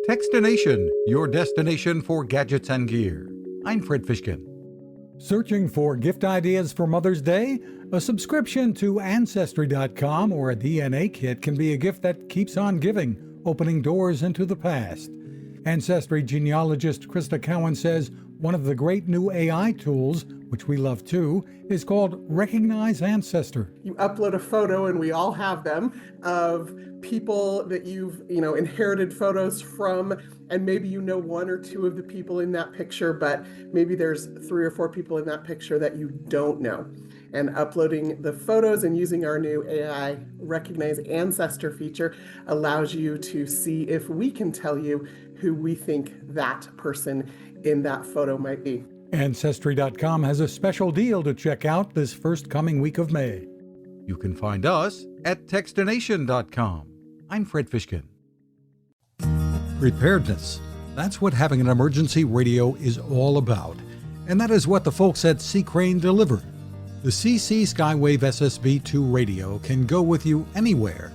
Techstination, your destination for gadgets and gear. I'm Fred Fishkin. Searching for gift ideas for Mother's Day? A subscription to Ancestry.com or a DNA kit can be a gift that keeps on giving, opening doors into the past. Ancestry genealogist Krista Cowan says one of the great new AI tools, which we love too, is called Recognize Ancestor. You upload a photo, and we all have them, of people that you've inherited photos from, and maybe you know one or two of the people in that picture, but maybe there's 3 or 4 people in that picture that you don't know. And uploading the photos and using our new AI Recognize Ancestor feature allows you to see if we can tell you who we think that person in that photo might be. Ancestry.com has a special deal to check out this first coming week of May. You can find us at Techstination.com. I'm Fred Fishkin. Preparedness. That's what having an emergency radio is all about. And that is what the folks at Sea Crane deliver. The CC Skywave SSB2 radio can go with you anywhere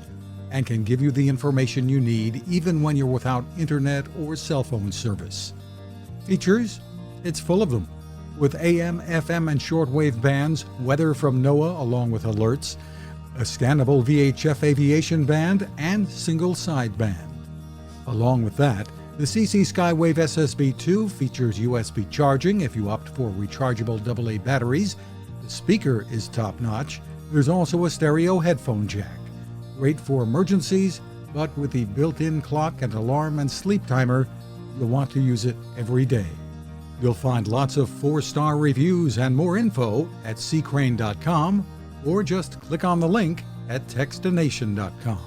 and can give you the information you need even when you're without internet or cell phone service. Features? It's full of them. With AM, FM, and shortwave bands, weather from NOAA along with alerts, a scannable VHF aviation band, and single sideband. Along with that, the CC Skywave SSB2 features USB charging if you opt for rechargeable AA batteries. The speaker is top-notch. There's also a stereo headphone jack. Great for emergencies, but with the built-in clock and alarm and sleep timer, you'll want to use it every day. You'll find lots of 4-star reviews and more info at seacrane.com, or just click on the link at techstination.com.